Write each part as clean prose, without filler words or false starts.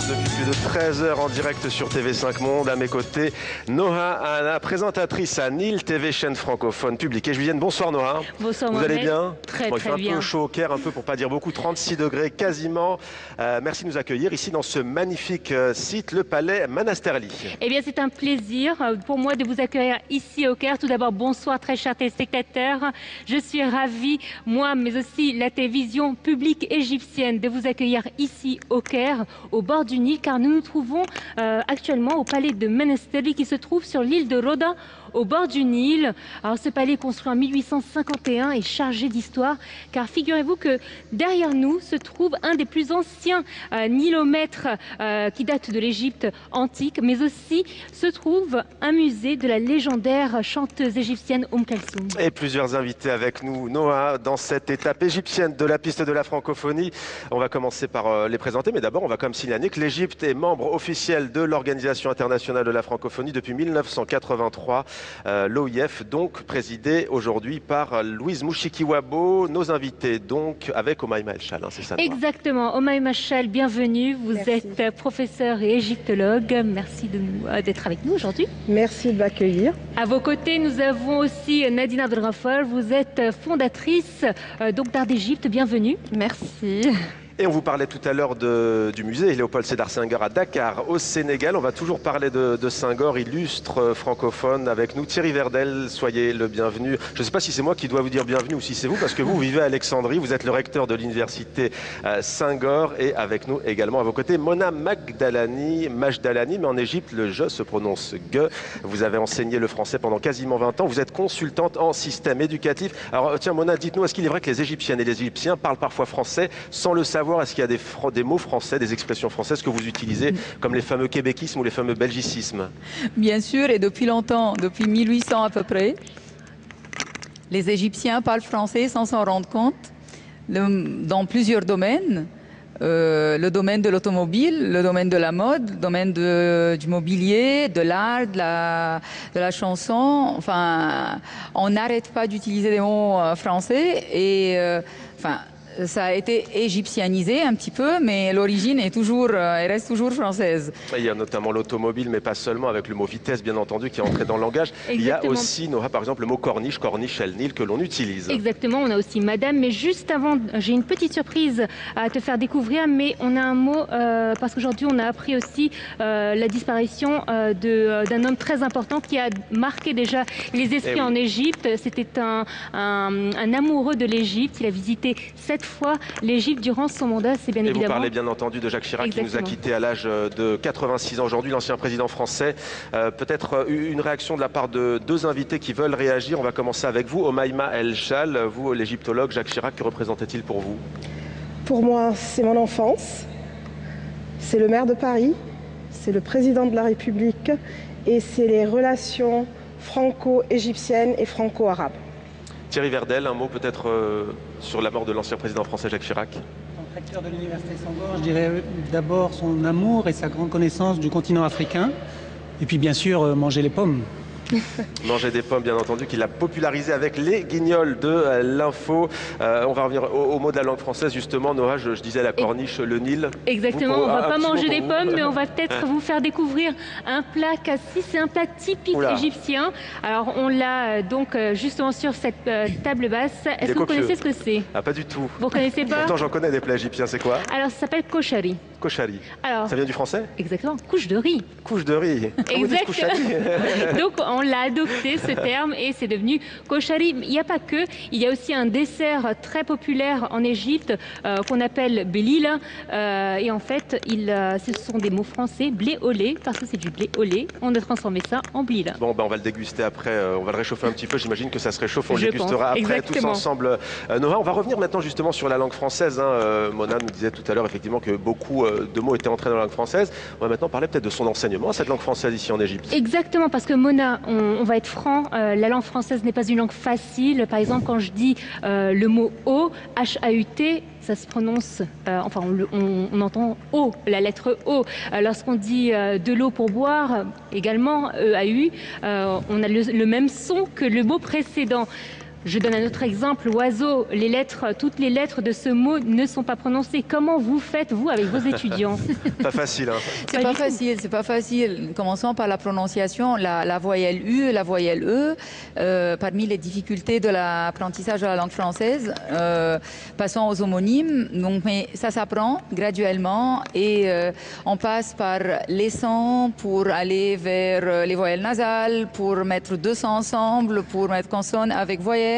Depuis plus de 13 heures en direct sur TV5 Monde. À mes côtés, Noha Anna, présentatrice à Nil TV, chaîne francophone publique. Julienne, bonsoir Noha. Bonsoir. Vous allez bien? Très, bon, très il fait bien. un peu chaud au Caire, un peu pour pas dire beaucoup, 36 degrés quasiment. Merci de nous accueillir ici dans ce magnifique site, le Palais Manasterli. Eh bien, c'est un plaisir pour moi de vous accueillir ici au Caire. Tout d'abord, bonsoir très chers téléspectateurs. Je suis ravie, moi, mais aussi la télévision publique égyptienne, de vous accueillir ici au Caire, au bord du Nil, car nous nous trouvons actuellement au palais de Manasterli qui se trouve sur l'île de Roda, au bord du Nil. Alors, ce palais construit en 1851 est chargé d'histoire, car figurez-vous que derrière nous se trouve un des plus anciens nilomètres qui date de l'Égypte antique, mais aussi se trouve un musée de la légendaire chanteuse égyptienne Kalsoum. Et plusieurs invités avec nous, Noha, dans cette étape égyptienne de la piste de la francophonie. On va commencer par les présenter, mais d'abord on va quand même signaler que l'Égypte est membre officiel de l'Organisation internationale de la francophonie depuis 1983. L'OIF, donc présidée aujourd'hui par Louise Mouchikiwabo. Nos invités donc avec Omaïma El Chal, hein, c'est ça? Exactement, Omaïma El Chal, bienvenue. Vous Merci. êtes professeur et égyptologue. Merci d'être avec nous aujourd'hui. Merci de m'accueillir. À vos côtés, nous avons aussi Nadine Abdelghafar. Vous êtes fondatrice donc d'Art d'Égypte. Bienvenue. Merci. Et on vous parlait tout à l'heure du musée Léopold Sédar Senghor à Dakar, au Sénégal. On va toujours parler de Senghor, illustre francophone avec nous. Thierry Verdel, soyez le bienvenu. Je ne sais pas si c'est moi qui dois vous dire bienvenue ou si c'est vous, parce que vous vivez à Alexandrie, vous êtes le recteur de l'université Senghor. Et avec nous également à vos côtés, Mona Majdalani, mais en Égypte, le je se prononce ge. Vous avez enseigné le français pendant quasiment 20 ans. Vous êtes consultante en système éducatif. Alors tiens Mona, dites-nous, est-ce qu'il est vrai que les Égyptiennes et les Égyptiens parlent parfois français sans le savoir? Est-ce qu'il y a des mots français, des expressions françaises que vous utilisez, comme les fameux québéquismes ou les fameux belgicismes? Bien sûr, et depuis longtemps, depuis 1800 à peu près, les Égyptiens parlent français sans s'en rendre compte, dans plusieurs domaines. Le domaine de l'automobile, le domaine de la mode, le domaine du mobilier, de l'art, de la chanson. Enfin, on n'arrête pas d'utiliser des mots français et ça a été égyptianisé un petit peu, mais l'origine est toujours, elle reste toujours française. Il y a notamment l'automobile, mais pas seulement, avec le mot vitesse, bien entendu, qui est entré dans le langage. Exactement. Il y a aussi, Noha, par exemple, le mot corniche, corniche el Nil, que l'on utilise. Exactement, on a aussi madame, mais juste avant, j'ai une petite surprise à te faire découvrir, mais on a un mot, parce qu'aujourd'hui on a appris aussi la disparition d'un homme très important qui a marqué déjà les esprits en Égypte. C'était un amoureux de l'Égypte, il a visité 7 fois l'Égypte durant son mandat, c'est bien évidemment. Et vous parlez bien entendu de Jacques Chirac. Exactement. Qui nous a quittés à l'âge de 86 ans aujourd'hui, l'ancien président français. Peut-être une réaction de la part de deux invités qui veulent réagir. On va commencer avec vous, Omaïma El Chal, vous l'égyptologue. Jacques Chirac, que représentait-il pour vous? Pour moi, c'est mon enfance. C'est le maire de Paris. C'est le président de la République. Et c'est les relations franco-égyptiennes et franco-arabes. Thierry Verdel, un mot peut-être sur la mort de l'ancien président français Jacques Chirac? En tant que recteur de l'université Senghor, je dirais d'abord son amour et sa grande connaissance du continent africain. Et puis bien sûr, manger les pommes. Manger des pommes, bien entendu, qu'il a popularisé avec les guignols de l'info. On va revenir au mot de la langue française, justement. Noha, je disais la corniche, le Nil. Exactement, on ne va pas manger des pommes, mais on va peut-être Hein? vous faire découvrir un plat cassis. C'est un plat typique égyptien. Alors, on l'a donc justement sur cette table basse. Est-ce que vous connaissez ce que c'est? Ah, pas du tout. Vous ne connaissez pas? Pourtant, j'en connais des plats égyptiens, c'est quoi? Alors, ça s'appelle koshari. Koshari. Alors, ça vient du français? Exactement, couche de riz. Couche de riz. Exact. Donc, on on l'a adopté ce terme et c'est devenu koshari. Il n'y a pas que, il y a aussi un dessert très populaire en Égypte qu'on appelle belila. Et en fait, ce sont des mots français, blé au lait, parce que c'est du blé au lait. On a transformé ça en blila. Bon, ben, on va le déguster après, on va le réchauffer un petit peu. J'imagine que ça se réchauffe, on le dégustera après exactement. tous ensemble. Noah, on va revenir maintenant justement sur la langue française. Mona nous disait tout à l'heure effectivement que beaucoup de mots étaient entrés dans la langue française. On va maintenant parler peut-être de son enseignement, cette langue française ici en Égypte. Exactement, parce que Mona, on va être franc, la langue française n'est pas une langue facile. Par exemple, quand je dis le mot O, H-A-U-T, ça se prononce, enfin on entend O, la lettre O. Lorsqu'on dit de l'eau pour boire, également E-A-U, on a le même son que le mot précédent. Je donne un autre exemple, oiseau, toutes les lettres de ce mot ne sont pas prononcées. Comment vous faites, vous, avec vos étudiants? Pas facile, hein. C'est pas facile. Commençons par la prononciation, la voyelle U, la voyelle E, parmi les difficultés de l'apprentissage de la langue française. Passons aux homonymes. Donc, mais ça s'apprend graduellement et on passe par les sons pour aller vers les voyelles nasales, pour mettre deux sons ensemble, pour mettre consonne avec voyelle.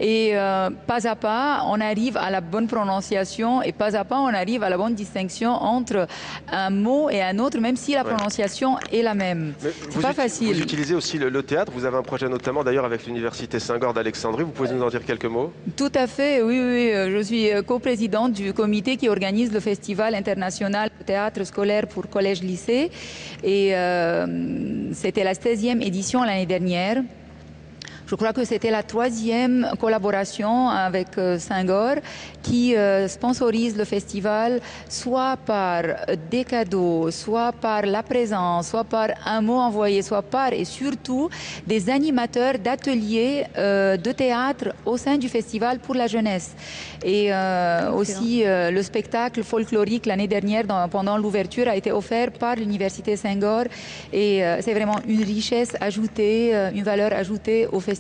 Et pas à pas, on arrive à la bonne prononciation et pas à pas, on arrive à la bonne distinction entre un mot et un autre, même si la prononciation est la même. C'est pas facile. Vous utilisez aussi le théâtre. Vous avez un projet notamment d'ailleurs avec l'Université Senghor d'Alexandrie. Vous pouvez nous en dire quelques mots? Tout à fait, oui. Je suis coprésidente du comité qui organise le Festival international de théâtre scolaire pour collège-lycée. Et c'était la 16e édition l'année dernière. Je crois que c'était la 3e collaboration avec Senghor qui sponsorise le festival, soit par des cadeaux, soit par la présence, soit par un mot envoyé, soit par et surtout des animateurs d'ateliers de théâtre au sein du festival pour la jeunesse. Et aussi le spectacle folklorique l'année dernière pendant l'ouverture a été offert par l'Université Senghor et c'est vraiment une richesse ajoutée, une valeur ajoutée au festival.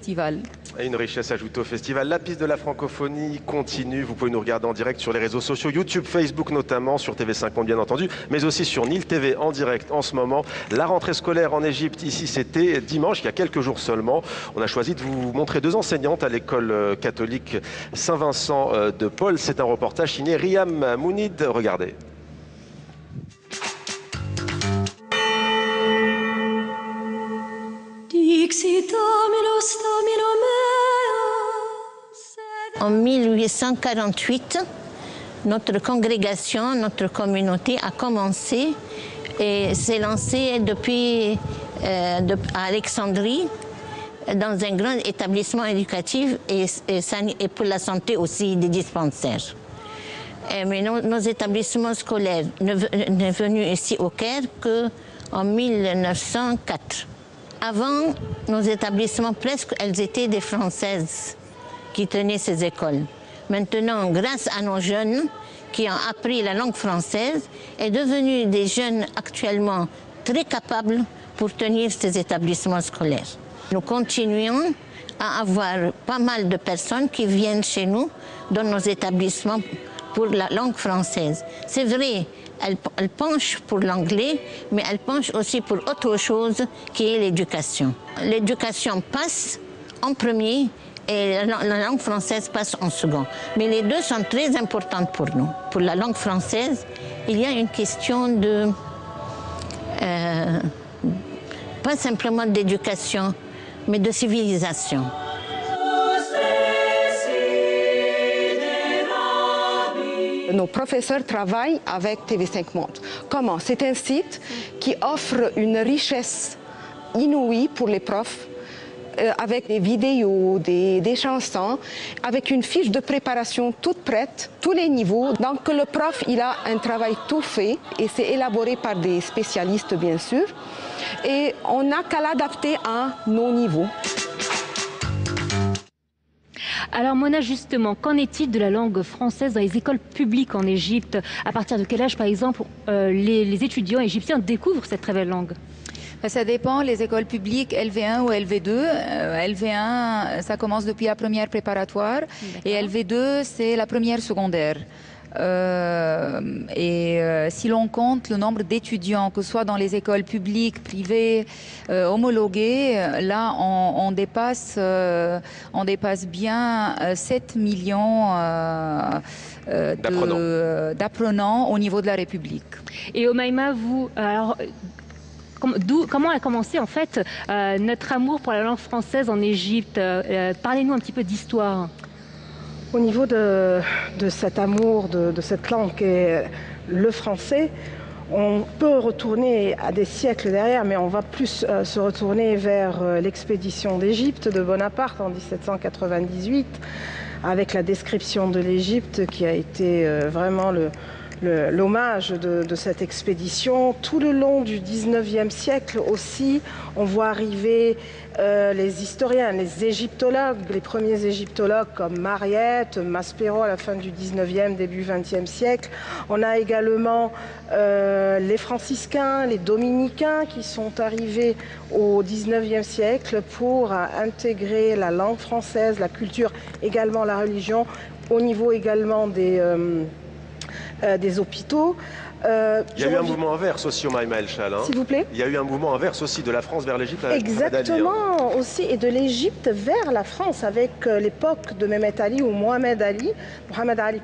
Et une richesse ajoutée au festival. La piste de la francophonie continue. Vous pouvez nous regarder en direct sur les réseaux sociaux, YouTube, Facebook notamment, sur TV5 Monde bien entendu, mais aussi sur Nil TV en direct en ce moment. La rentrée scolaire en Égypte, ici c'était dimanche, il y a quelques jours seulement. On a choisi de vous montrer deux enseignantes à l'école catholique Saint-Vincent de Paul. C'est un reportage signé Riam Mounid. Regardez. En 1848, notre congrégation, notre communauté a commencé et s'est lancée depuis à Alexandrie dans un grand établissement éducatif et pour la santé aussi des dispensaires. Mais nos établissements scolaires ne venus ici au Caire qu'en 1904. Avant, nos établissements, presque, elles étaient des Françaises qui tenaient ces écoles. Maintenant, grâce à nos jeunes qui ont appris la langue française, est devenus des jeunes actuellement très capables pour tenir ces établissements scolaires. Nous continuons à avoir pas mal de personnes qui viennent chez nous dans nos établissements pour la langue française. C'est vrai, elle penche pour l'anglais, mais elle penche aussi pour autre chose qui est l'éducation. L'éducation passe en premier et la langue française passe en second. Mais les deux sont très importantes pour nous. Pour la langue française, il y a une question de... pas simplement d'éducation, mais de civilisation. Nos professeurs travaillent avec TV5 Monde. Comment? C'est un site qui offre une richesse inouïe pour les profs, avec des vidéos, des chansons, avec une fiche de préparation toute prête, tous les niveaux. Donc le prof, il a un travail tout fait et c'est élaboré par des spécialistes, bien sûr. Et on n'a qu'à l'adapter à nos niveaux. Alors Mona, justement, qu'en est-il de la langue française dans les écoles publiques en Égypte? À partir de quel âge, par exemple, les étudiants égyptiens découvrent cette très belle langue? Ça dépend, les écoles publiques LV1 ou LV2. LV1, ça commence depuis la première préparatoire et LV2, c'est la première secondaire. Si l'on compte le nombre d'étudiants, que ce soit dans les écoles publiques, privées, homologuées, là on dépasse bien 7 millions d'apprenants au niveau de la République. Et Omaima, vous, alors, comment a commencé en fait notre amour pour la langue française en Égypte? Parlez-nous un petit peu d'histoire. Au niveau de cet amour, de cette langue qu'est le français, on peut retourner à des siècles derrière, mais on va plus se retourner vers l'expédition d'Égypte de Bonaparte en 1798, avec la description de l'Égypte qui a été vraiment l'hommage de cette expédition. Tout le long du 19e siècle aussi, on voit arriver les historiens, les égyptologues, les premiers égyptologues comme Mariette, Maspero à la fin du 19e, début 20e siècle. On a également les franciscains, les dominicains qui sont arrivés au 19e siècle pour intégrer la langue française, la culture, également la religion, au niveau également des hôpitaux. Il y a eu un mouvement inverse aussi au Omaima El Chal. S'il vous plaît. Il y a eu un mouvement inverse aussi de la France vers l'Égypte avec Mohamed Ali. Exactement, aussi, et de l'Égypte vers la France avec l'époque de Mehmet Ali ou Mohamed Ali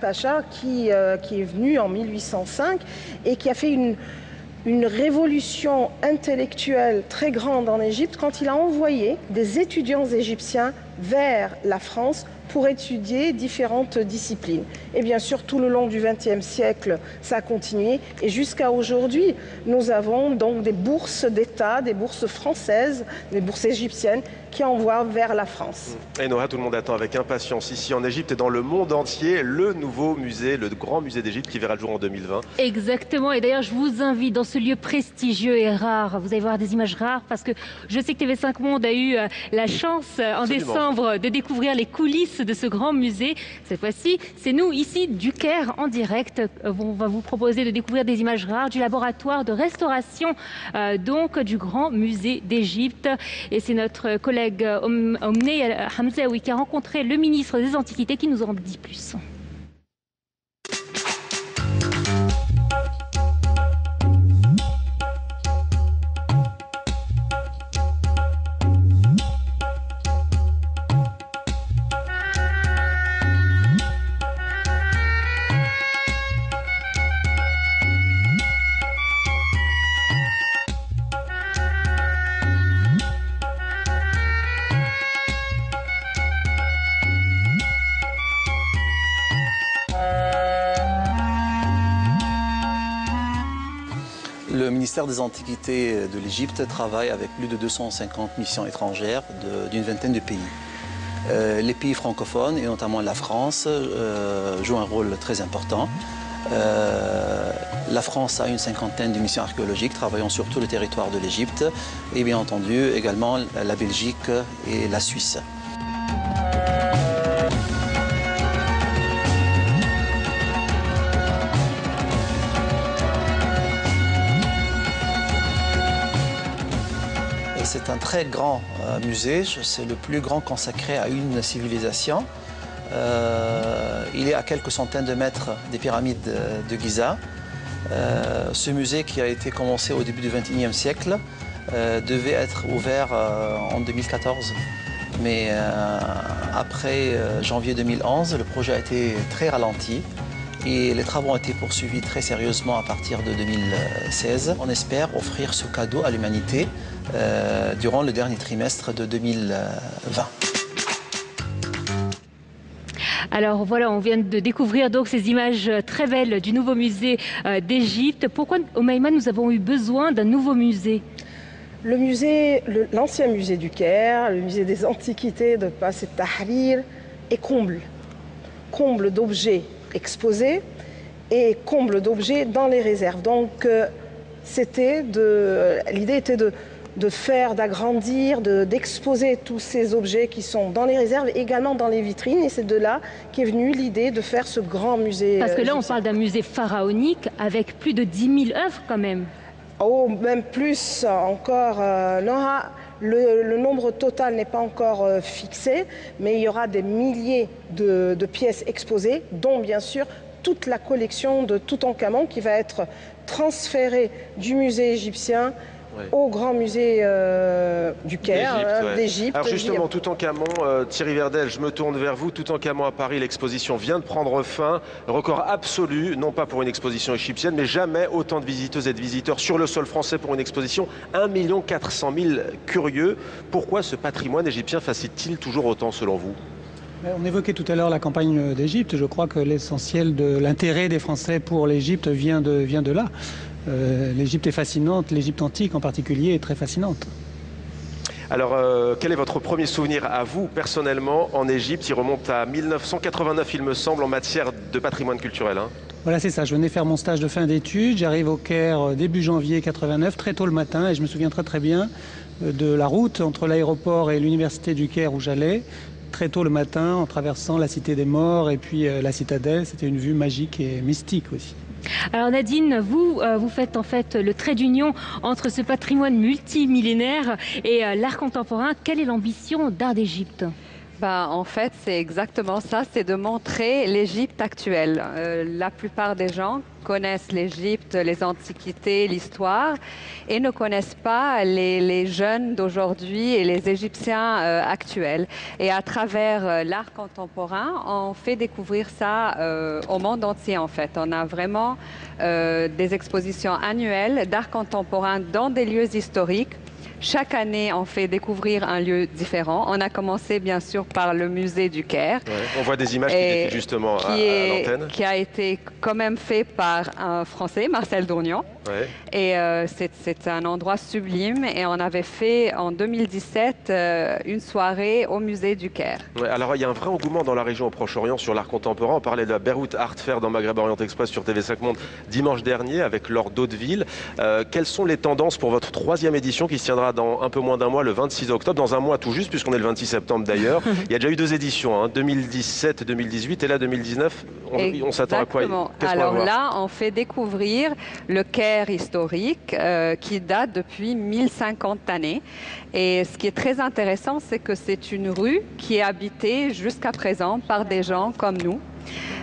Pacha qui est venu en 1805 et qui a fait une révolution intellectuelle très grande en Égypte quand il a envoyé des étudiants égyptiens vers la France pour étudier différentes disciplines. Et bien sûr, tout le long du XXe siècle, ça a continué. Et jusqu'à aujourd'hui, nous avons donc des bourses d'État, des bourses françaises, des bourses égyptiennes qui envoient vers la France. Et Noha, tout le monde attend avec impatience ici en Égypte et dans le monde entier le nouveau musée, le grand musée d'Égypte qui verra le jour en 2020. Exactement. Et d'ailleurs, je vous invite dans ce lieu prestigieux et rare. Vous allez voir des images rares parce que je sais que TV5 Monde a eu la chance en décembre de découvrir les coulisses de ce grand musée. Cette fois-ci, c'est nous ici du Caire en direct. On va vous proposer de découvrir des images rares du laboratoire de restauration donc du grand musée d'Égypte. Et c'est notre collègue Omne Hamzaoui qui a rencontré le ministre des Antiquités qui nous en dit plus. Le ministère des Antiquités de l'Égypte travaille avec plus de 250 missions étrangères d'une vingtaine de pays. Les pays francophones, et notamment la France, jouent un rôle très important. La France a une cinquantaine de missions archéologiques travaillant sur tout le territoire de l'Égypte et bien entendu également la Belgique et la Suisse. C'est un très grand musée, c'est le plus grand consacré à une civilisation. Il est à quelques centaines de mètres des pyramides de Giza. Ce musée qui a été commencé au début du XXIe siècle devait être ouvert en 2014. Mais après janvier 2011, le projet a été très ralenti. Et les travaux ont été poursuivis très sérieusement à partir de 2016. On espère offrir ce cadeau à l'humanité durant le dernier trimestre de 2020. Alors voilà, on vient de découvrir donc ces images très belles du nouveau musée d'Égypte. Pourquoi, Omaima, nous avons eu besoin d'un nouveau musée ? Le musée, l'ancien musée du Caire, le musée des Antiquités de Pas et Tahrir, est comble d'objets exposés et comble d'objets dans les réserves. Donc l'idée était d'agrandir, d'exposer tous ces objets qui sont dans les réserves, également dans les vitrines. Et c'est de là qu'est venue l'idée de faire ce grand musée. Parce que là, on parle d'un musée pharaonique avec plus de 10 000 œuvres quand même. Oh, même plus encore. Le nombre total n'est pas encore fixé, mais il y aura des milliers de pièces exposées, dont bien sûr toute la collection de Toutankhamon qui va être transférée du musée égyptien au grand musée du Caire, d'Égypte. Alors justement, Toutankhamon, Thierry Verdel, je me tourne vers vous. Toutankhamon à Paris, l'exposition vient de prendre fin. Record absolu, non pas pour une exposition égyptienne, mais jamais autant de visiteuses et de visiteurs sur le sol français pour une exposition. 1 400 000 curieux. Pourquoi ce patrimoine égyptien fascine-t-il toujours autant selon vous ? On évoquait tout à l'heure la campagne d'Égypte. Je crois que l'essentiel de l'intérêt des Français pour l'Égypte vient de là. L'Égypte est fascinante, l'Égypte antique en particulier est très fascinante. Alors, quel est votre premier souvenir à vous, personnellement, en Égypte? Il remonte à 1989, il me semble, en matière de patrimoine culturel. Hein. Voilà, c'est ça. Je venais faire mon stage de fin d'études. J'arrive au Caire début janvier 89, très tôt le matin, et je me souviens très bien de la route entre l'aéroport et l'université du Caire où j'allais. Très tôt le matin, en traversant la Cité des Morts et puis la citadelle. C'était une vue magique et mystique aussi. Alors Nadine, vous faites en fait le trait d'union entre ce patrimoine multimillénaire et l'art contemporain. Quelle est l'ambition d'Art d'Égypte ? En fait, c'est exactement ça, c'est de montrer l'Égypte actuelle. La plupart des gens connaissent l'Égypte, les antiquités, l'histoire, et ne connaissent pas les jeunes d'aujourd'hui et les Égyptiens actuels. Et à travers l'art contemporain, on fait découvrir ça au monde entier, en fait. On a vraiment des expositions annuelles d'art contemporain dans des lieux historiques. Chaque année, on fait découvrir un lieu différent. On a commencé, bien sûr, par le musée du Caire. Ouais, on voit des images qui étaient justement à l'antenne. Qui a été quand même fait par un Français, Marcel Dournian. Ouais. Et c'est un endroit sublime. Et on avait fait, en 2017, une soirée au musée du Caire. Ouais, alors, il y a un vrai engouement dans la région au Proche-Orient sur l'art contemporain. On parlait de la Beyrouth Art Fair dans Maghreb Orient Express sur TV5 Monde dimanche dernier avec Laure Daudeville. Quelles sont les tendances pour votre 3e édition qui se tiendra dans un peu moins d'un mois, le 26 octobre, dans un mois tout juste, puisqu'on est le 26 septembre d'ailleurs. Il y a déjà eu 2 éditions, hein, 2017, 2018, et là 2019, on s'attend à quoi? Alors là, on fait découvrir le Caire historique qui date depuis 1050 années. Et ce qui est très intéressant, c'est que c'est une rue qui est habitée jusqu'à présent par des gens comme nous.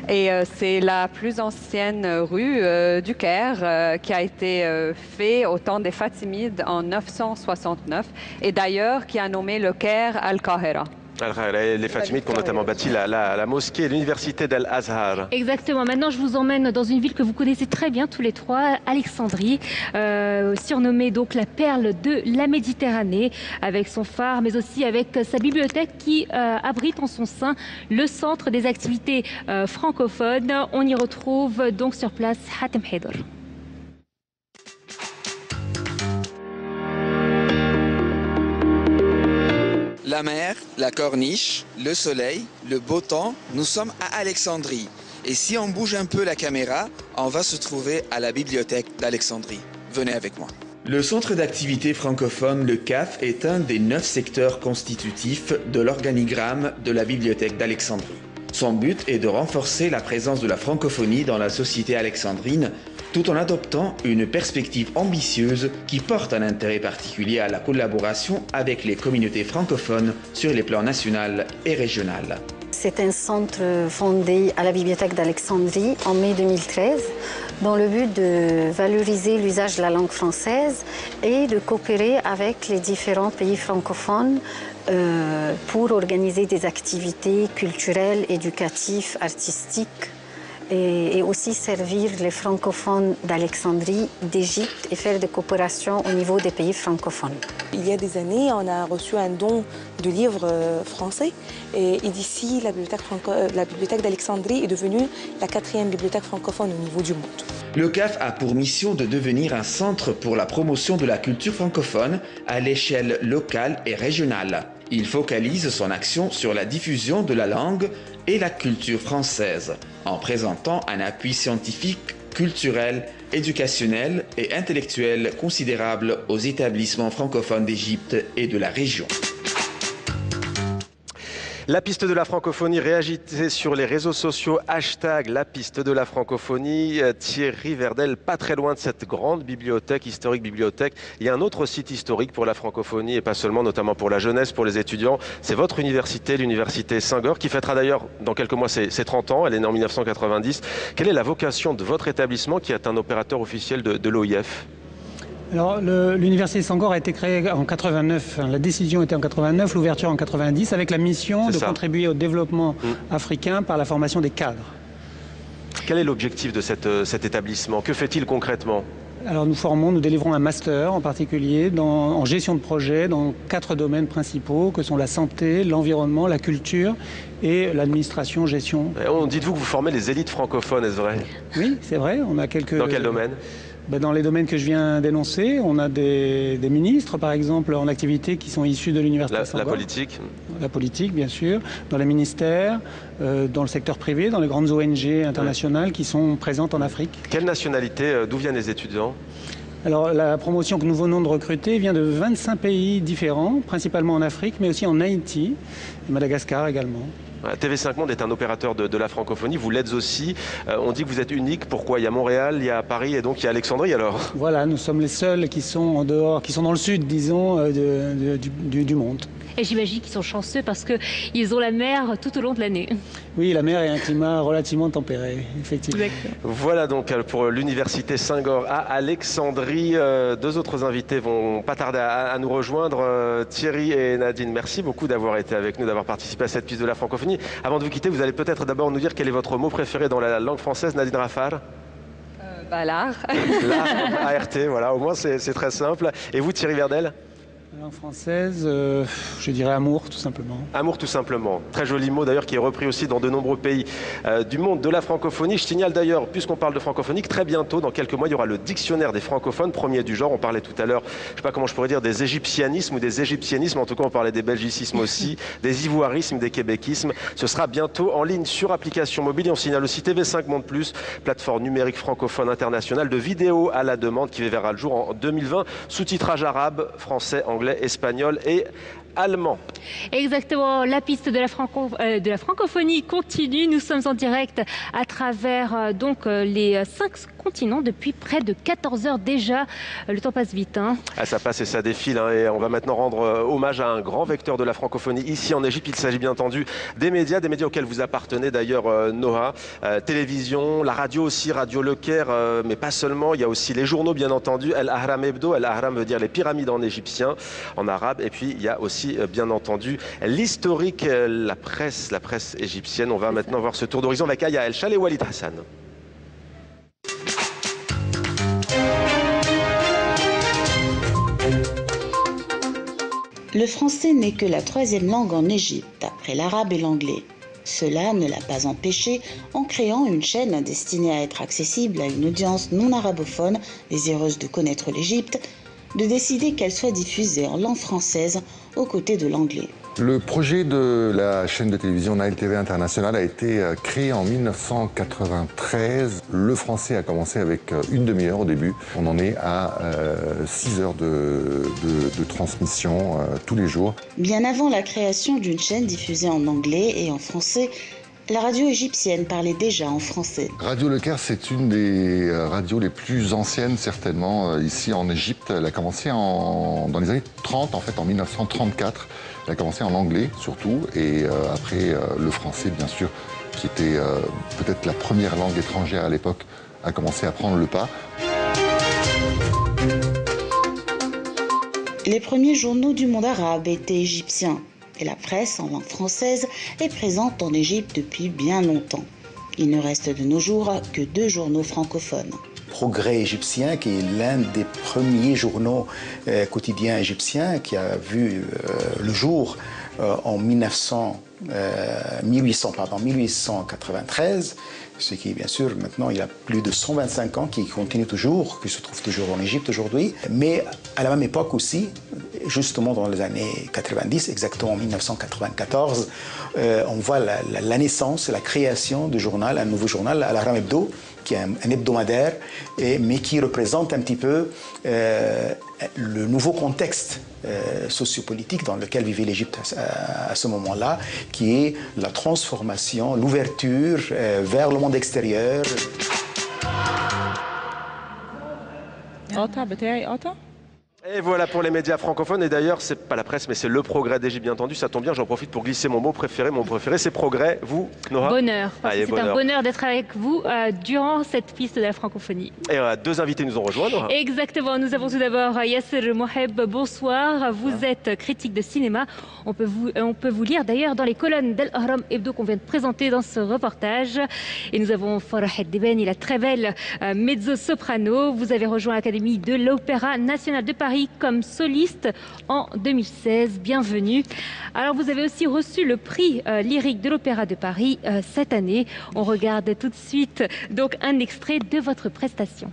Et c'est la plus ancienne rue du Caire qui a été faite au temps des Fatimides en 969 et d'ailleurs qui a nommé le Caire Al-Qahira. Les Fatimides qui ont notamment bâti la mosquée et l'université d'Al-Azhar. Exactement. Maintenant, je vous emmène dans une ville que vous connaissez très bien tous les trois, Alexandrie, surnommée donc la perle de la Méditerranée, avec son phare, mais aussi avec sa bibliothèque qui abrite en son sein le centre des activités francophones. On y retrouve donc sur place Hatem Haidar. La mer, la corniche, le soleil, le beau temps, nous sommes à Alexandrie. Et si on bouge un peu la caméra, on va se trouver à la bibliothèque d'Alexandrie. Venez avec moi. Le centre d'activité francophone, le CAF, est un des 9 secteurs constitutifs de l'organigramme de la bibliothèque d'Alexandrie. Son but est de renforcer la présence de la francophonie dans la société alexandrine, tout en adoptant une perspective ambitieuse qui porte un intérêt particulier à la collaboration avec les communautés francophones sur les plans national et régional. C'est un centre fondé à la Bibliothèque d'Alexandrie en mai 2013 dans le but de valoriser l'usage de la langue française et de coopérer avec les différents pays francophones pour organiser des activités culturelles, éducatives, artistiques et aussi servir les francophones d'Alexandrie, d'Égypte et faire des coopérations au niveau des pays francophones. Il y a des années, on a reçu un don de livres français et d'ici, la bibliothèque d'Alexandrie est devenue la 4e bibliothèque francophone au niveau du monde. Le CAF a pour mission de devenir un centre pour la promotion de la culture francophone à l'échelle locale et régionale. Il focalise son action sur la diffusion de la langue et la culture française, en présentant un appui scientifique, culturel, éducationnel et intellectuel considérable aux établissements francophones d'Égypte et de la région. La piste de la francophonie, réagissez sur les réseaux sociaux, hashtag la piste de la francophonie. Thierry Verdel, pas très loin de cette grande bibliothèque, historique bibliothèque. Il y a un autre site historique pour la francophonie et pas seulement, notamment pour la jeunesse, pour les étudiants. C'est votre université, l'université Senghor, qui fêtera d'ailleurs dans quelques mois ses 30 ans. Elle est née en 1990. Quelle est la vocation de votre établissement qui est un opérateur officiel de l'OIF ? Alors, l'université Senghor a été créée en 89, la décision était en 89, l'ouverture en 90, avec la mission de contribuer au développement africain par la formation des cadres. Quel est l'objectif de cet établissement? Que fait-il concrètement? Alors nous délivrons un master en particulier en gestion de projet dans 4 domaines principaux que sont la santé, l'environnement, la culture et l'administration, gestion. Dites-vous que vous formez les élites francophones, est-ce vrai? Oui, c'est vrai, on a quelques... Dans quel domaine? Dans les domaines que je viens d'énoncer, on a des ministres, par exemple, en activité qui sont issus de l'université Senghor. La politique? La politique, bien sûr, dans les ministères, dans le secteur privé, dans les grandes ONG internationales qui sont présentes en Afrique. Quelle nationalité? D'où viennent les étudiants? Alors, la promotion que nous venons de recruter vient de 25 pays différents, principalement en Afrique, mais aussi en Haïti et Madagascar également. TV5 Monde est un opérateur de la francophonie, vous l'êtes aussi. On dit que vous êtes unique, pourquoi? Il y a Montréal, il y a Paris et donc il y a Alexandrie alors? Voilà, nous sommes les seuls qui sont en dehors, qui sont dans le sud, disons, du monde. Et j'imagine qu'ils sont chanceux parce qu'ils ont la mer tout au long de l'année. Oui, la mer est un climat relativement tempéré, effectivement. Exactement. Voilà donc pour l'université Senghor à Alexandrie. 2 autres invités vont pas tarder à nous rejoindre. Thierry et Nadine, merci beaucoup d'avoir été avec nous, d'avoir participé à cette piste de la francophonie. Avant de vous quitter, vous allez peut-être d'abord nous dire quel est votre mot préféré dans la langue française, Nadine Rafal? L'art. L'art, ART, voilà, au moins c'est très simple. Et vous, Thierry Verdel? En française, je dirais amour, tout simplement. Amour, tout simplement. Très joli mot d'ailleurs qui est repris aussi dans de nombreux pays du monde de la francophonie. Je signale d'ailleurs, puisqu'on parle de francophonie, que très bientôt, dans quelques mois, il y aura le dictionnaire des francophones, premier du genre. On parlait tout à l'heure, je ne sais pas comment je pourrais dire, des égyptianismes ou des égyptianismes. En tout cas, on parlait des belgicismes aussi, des ivoirismes, des québéquismes. Ce sera bientôt en ligne sur application mobile. Et on signale aussi TV5 Monde Plus, plateforme numérique francophone internationale de vidéos à la demande qui verra le jour en 2020. Sous-titrage arabe, français, anglais, espagnol et allemand. Exactement, la piste de la francophonie continue. Nous sommes en direct à travers les 5 continents depuis près de 14 heures déjà. Le temps passe vite. Ça passe et ça défile. Et on va maintenant rendre hommage à un grand vecteur de la francophonie ici en Égypte. Il s'agit bien entendu des médias auxquels vous appartenez d'ailleurs, Noha. Télévision, la radio aussi, Radio Le Caire, mais pas seulement. Il y a aussi les journaux bien entendu. El Ahram Hebdo, El Ahram veut dire les pyramides en égyptien, en arabe. Et puis il y a aussi bien entendu l'historique, la presse égyptienne. On va maintenant voir ce tour d'horizon avec Aya El Chal et Walid Hassan. Le français n'est que la 3e langue en Égypte, après l'arabe et l'anglais. Cela ne l'a pas empêché, en créant une chaîne destinée à être accessible à une audience non arabophone, désireuse de connaître l'Égypte, de décider qu'elle soit diffusée en langue française aux côtés de l'anglais. Le projet de la chaîne de télévision Nile TV International a été créé en 1993. Le français a commencé avec une demi-heure au début. On en est à 6 heures de transmission tous les jours. Bien avant la création d'une chaîne diffusée en anglais et en français, la radio égyptienne parlait déjà en français. Radio Le Caire, c'est une des radios les plus anciennes, certainement, ici en Égypte. Elle a commencé dans les années 30, en fait, en 1934. Elle a commencé en anglais, surtout, et après, le français, bien sûr, qui était peut-être la première langue étrangère à l'époque, a commencé à prendre le pas. Les premiers journaux du monde arabe étaient égyptiens. Et la presse en langue française est présente en Égypte depuis bien longtemps. Il ne reste de nos jours que 2 journaux francophones. Progrès égyptien, qui est l'un des premiers journaux quotidiens égyptiens, qui a vu le jour en 1893, ce qui, bien sûr, maintenant, il a plus de 125 ans, qui continue toujours, qui se trouve toujours en Égypte aujourd'hui. Mais à la même époque aussi, justement dans les années 90, exactement en 1994, on voit la naissance, la création du journal, un nouveau journal, Al-Ahram Hebdo, qui est un hebdomadaire, mais qui représente un petit peu le nouveau contexte sociopolitique dans lequel vivait l'Égypte à ce moment-là, qui est la transformation, l'ouverture vers le monde extérieur. Et voilà pour les médias francophones. Et d'ailleurs, c'est pas la presse, mais c'est le Progrès d'Égypte, bien entendu. Ça tombe bien, j'en profite pour glisser mon mot préféré. Mon préféré, c'est Progrès. Vous, Nora? Bonheur. C'est un bonheur d'être avec vous durant cette piste de la francophonie. Et deux invités nous ont rejoints, Nora. Exactement. Nous avons tout d'abord Yasser Moheb. Bonsoir. Vous êtes critique de cinéma. On peut vous lire d'ailleurs dans les colonnes d'Al-Ahram Hebdo qu'on vient de présenter dans ce reportage. Et nous avons Farah Debeni, la très belle mezzo-soprano. Vous avez rejoint l'Académie de l'Opéra National de Paris comme soliste en 2016. Bienvenue. Alors, vous avez aussi reçu le prix lyrique de l'Opéra de Paris cette année. On regarde tout de suite donc un extrait de votre prestation.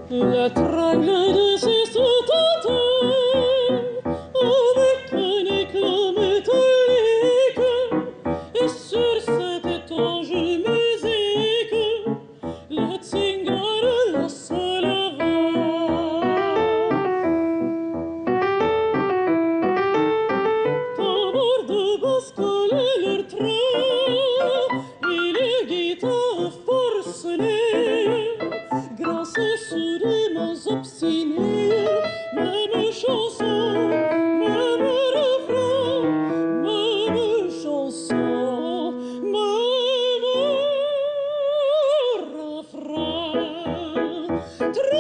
La tragle de ces sous-tenteurs avec un éclat métallique et sur cette étrange musique la tzingare la solava. Tambour de Pascal et leur train et les guitares forcenées grâce sous des mains obstinées, même chanson, même refrain, même chanson, même refrain. Trop,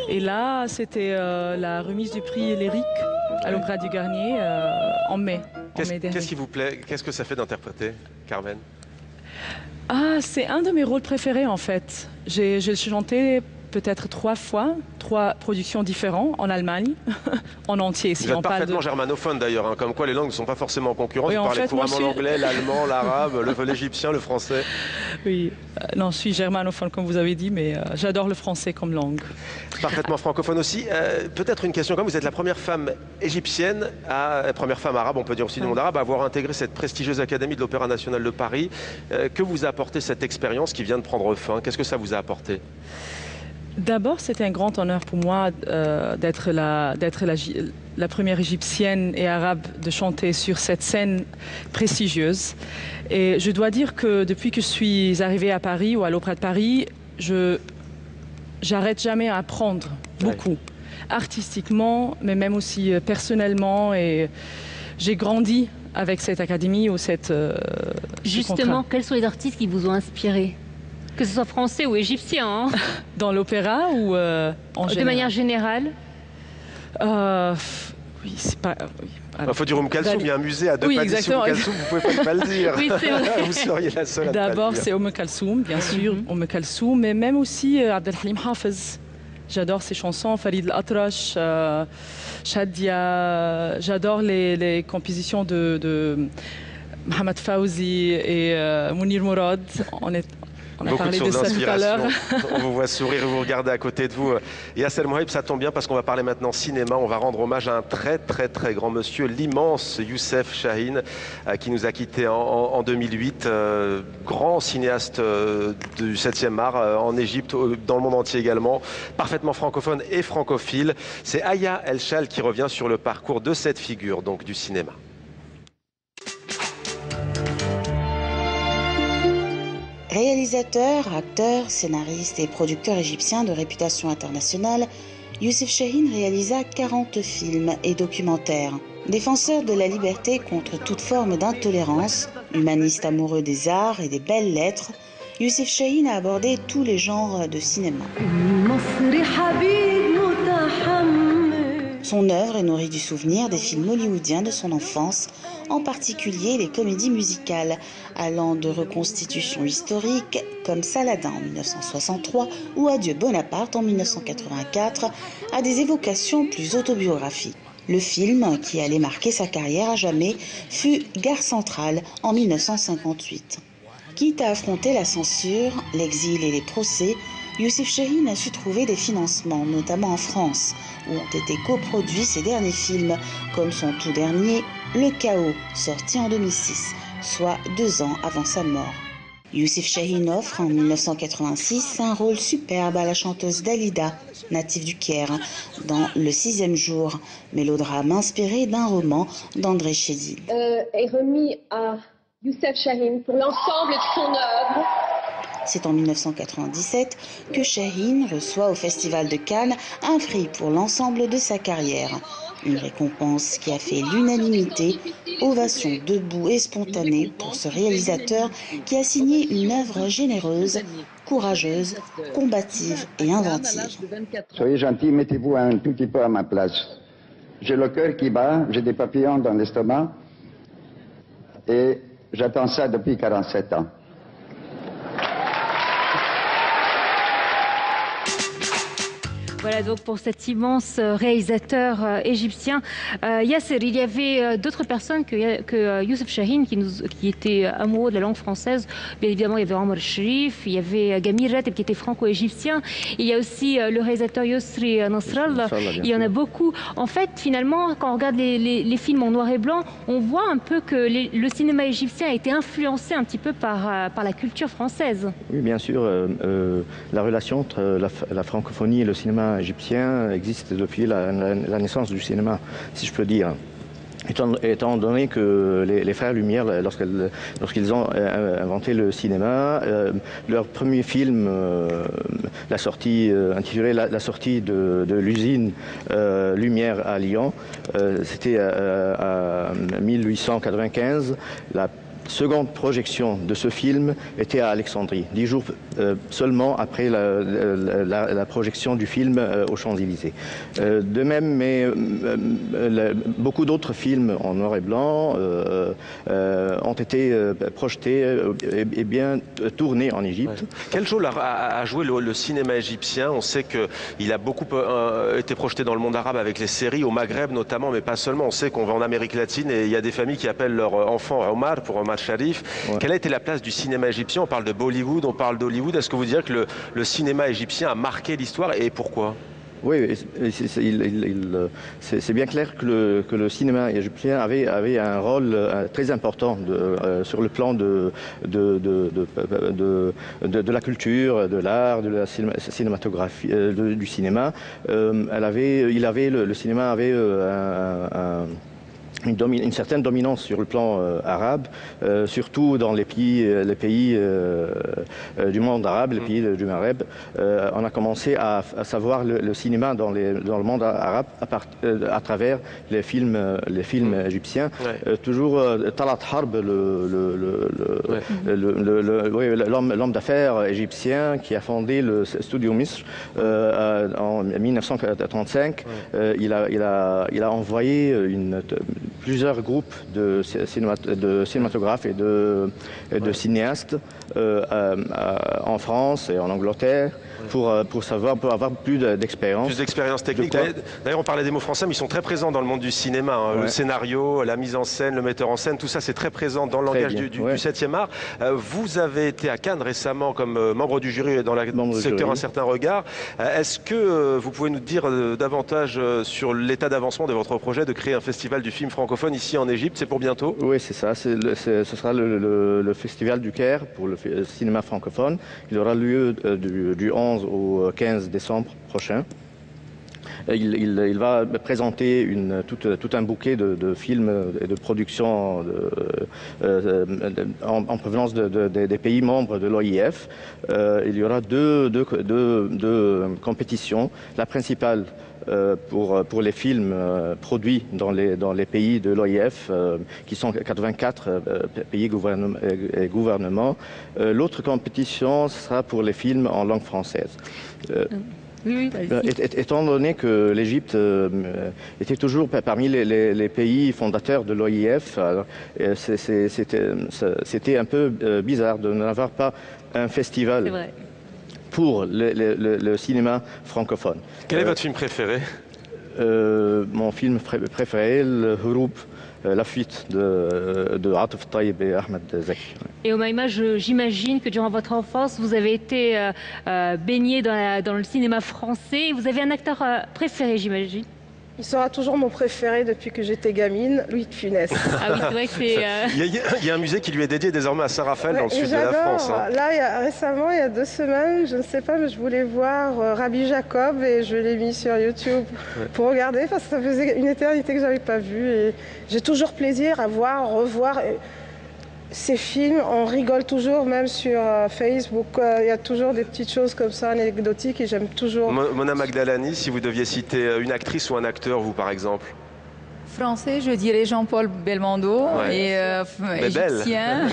Et là, c'était la remise du prix lyrique à l'Opéra du Garnier en mai. Qu'est-ce qui vous plaît? Qu'est-ce que ça fait d'interpréter, Carmen? C'est un de mes rôles préférés en fait. J'ai chanté peut-être 3 fois, 3 productions différentes en Allemagne, en entier. Vous êtes parfaitement germanophone d'ailleurs, hein, comme quoi les langues ne sont pas forcément en concurrence. Oui, vous parlez couramment l'anglais, l'allemand, l'arabe, l'égyptien, le français. Oui, non, je suis germanophone comme vous avez dit, mais j'adore le français comme langue. Parfaitement francophone aussi. Peut-être une question comme vous êtes la première femme égyptienne, première femme arabe, on peut dire aussi du monde arabe, à avoir intégré cette prestigieuse Académie de l'Opéra National de Paris. Que vous a apporté cette expérience qui vient de prendre fin? Qu'est-ce que ça vous a apporté? D'abord, c'était un grand honneur pour moi d'être la première égyptienne et arabe de chanter sur cette scène prestigieuse. Et je dois dire que depuis que je suis arrivée à Paris ou à l'Opéra de Paris, j'arrête jamais à apprendre beaucoup, artistiquement, mais même aussi personnellement. Et j'ai grandi avec cette académie ou cette. Justement, quels sont les artistes qui vous ont inspiré? Que ce soit français ou égyptien, hein. Dans l'opéra ou en général? De manière générale? Oui, c'est pas... Il faut dire Kalsoum, il y a un musée à 2 pas d'ici Kalsoum, vous ne pouvez pas le dire. Oui, c'est vrai. Vous seriez la seule à D'abord, c'est Kalsoum, bien sûr, Kalsoum, mais même aussi Abdelhalim Hafez. J'adore ses chansons, Farid Al-Atrash, Shadia. J'adore les compositions de Mohamed Fawzi et Mounir Mourad. On a parlé de ça tout à l'heure. On vous voit sourire et vous regardez à côté de vous. Yasser Moheb, ça tombe bien parce qu'on va parler maintenant cinéma. On va rendre hommage à un très grand monsieur, l'immense Youssef Chahine, qui nous a quittés en 2008. Grand cinéaste du 7e art en Égypte, dans le monde entier également. Parfaitement francophone et francophile. C'est Aya El Chal qui revient sur le parcours de cette figure donc du cinéma. Réalisateur, acteur, scénariste et producteur égyptien de réputation internationale, Youssef Chahine réalisa 40 films et documentaires. Défenseur de la liberté contre toute forme d'intolérance, humaniste amoureux des arts et des belles lettres, Youssef Chahine a abordé tous les genres de cinéma. Son œuvre est nourrie du souvenir des films hollywoodiens de son enfance, en particulier les comédies musicales, allant de reconstitutions historiques comme Saladin en 1963 ou Adieu Bonaparte en 1984 à des évocations plus autobiographiques. Le film, qui allait marquer sa carrière à jamais, fut Gare centrale en 1958. Quitte à affronter la censure, l'exil et les procès, Youssef Chahine a su trouver des financements, notamment en France, où ont été coproduits ses derniers films, comme son tout dernier, Le Chaos, sorti en 2006, soit 2 ans avant sa mort. Youssef Chahine offre en 1986 un rôle superbe à la chanteuse Dalida, native du Caire, dans Le 6e jour, mélodrame inspiré d'un roman d'André Chédid. Est remis à Youssef Chahine pour l'ensemble de son œuvre. C'est en 1997 que Chahine reçoit au Festival de Cannes un prix pour l'ensemble de sa carrière. Une récompense qui a fait l'unanimité, ovation debout et spontanée pour ce réalisateur qui a signé une œuvre généreuse, courageuse, combative et inventive. Soyez gentil, mettez-vous un tout petit peu à ma place. J'ai le cœur qui bat, j'ai des papillons dans l'estomac et j'attends ça depuis 47 ans. Voilà donc pour cet immense réalisateur égyptien. Yasser, il y avait d'autres personnes que Youssef Chahine qui était amoureux de la langue française. Bien évidemment, il y avait Omar Sharif, il y avait Gamir Rateb qui était franco-égyptien. Il y a aussi le réalisateur Yousri Nasrallah. Il y en a beaucoup. En fait, finalement, quand on regarde les films en noir et blanc, on voit un peu que le cinéma égyptien a été influencé un petit peu par la culture française. Oui, bien sûr. La relation entre la francophonie et le cinéma égyptien existe depuis la naissance du cinéma, si je peux dire. Étant donné que les frères Lumière, lorsqu'ils ont inventé le cinéma, leur premier film, la sortie intitulée La sortie de l'usine Lumière à Lyon, c'était en 1895. La seconde projection de ce film était à Alexandrie, 10 jours seulement après la projection du film aux Champs-Élysées. De même, mais beaucoup d'autres films en noir et blanc ont été projetés et bien tournés en Égypte. Quel rôle a joué le cinéma égyptien? On sait qu'il a beaucoup été projeté dans le monde arabe avec les séries, au Maghreb notamment, mais pas seulement. On sait qu'on va en Amérique latine et il y a des familles qui appellent leur enfant Omar pour Omar Sharif. Ouais. Quelle a été la place du cinéma égyptien? On parle de Bollywood, on parle d'Hollywood. Est-ce que vous direz que le cinéma égyptien a marqué l'histoire et pourquoi? Oui, c'est bien clair que le cinéma égyptien avait un rôle très important sur le plan de la culture, de l'art, de la cinématographie, du cinéma. Le cinéma avait une certaine dominance sur le plan arabe, surtout dans les pays du monde arabe, les pays du Maghreb. On a commencé à savoir le cinéma dans le monde arabe à travers les films égyptiens. Ouais. Toujours Talat Harb, l'homme d'affaires égyptien qui a fondé le Studio Misr en 1935. Ouais. Il a envoyé plusieurs groupes de cinématographes et de cinéastes en France et en Angleterre pour avoir plus d'expérience. Plus d'expérience technique. D'ailleurs, on parlait des mots français, mais ils sont très présents dans le monde du cinéma. Hein. Ouais. Le scénario, la mise en scène, le metteur en scène, tout ça, c'est très présent dans le langage du 7e art. Vous avez été à Cannes récemment comme membre du jury dans le secteur Un certain regard. Est-ce que vous pouvez nous dire davantage sur l'état d'avancement de votre projet de créer un festival du film francophone ici en Égypte? C'est pour bientôt? Oui, c'est ça. Ce sera le festival du Caire pour le cinéma francophone. Il aura lieu du 11 au 15 décembre prochain. Il va présenter tout un bouquet de films et de productions en provenance des pays membres de l'OIF. Il y aura deux compétitions. La principale pour les films produits dans les pays de l'OIF, qui sont 84 pays et gouvernements. L'autre compétition sera pour les films en langue française. Oui, Étant donné que l'Égypte était toujours parmi les pays fondateurs de l'OIF, c'était un peu bizarre de n'avoir pas un festival pour le cinéma francophone. Quel est votre film préféré? Mon film préféré, le Houroub, La fuite de Atouf Taïb et Ahmed Zaki. Et Omaima, j'imagine que durant votre enfance, vous avez été baigné dans le cinéma français. Vous avez un acteur préféré, j'imagine? Il sera toujours mon préféré depuis que j'étais gamine, Louis de Funès. Ah oui, c'est vrai que c'est... Il y a un musée qui lui est dédié désormais à Saint-Raphaël dans le sud de la France. Hein. Là, récemment, il y a 2 semaines, je ne sais pas, mais je voulais voir Rabbi Jacob et je l'ai mis sur YouTube pour regarder parce que ça faisait une éternité que je n'avais pas vu. Et j'ai toujours plaisir à revoir ces films. On rigole toujours, même sur Facebook. Il y a toujours des petites choses comme ça, anecdotiques, et j'aime toujours. Mona Magdalani, si vous deviez citer une actrice ou un acteur, vous par exemple? Français, je dirais Jean-Paul Belmondo, et égyptien,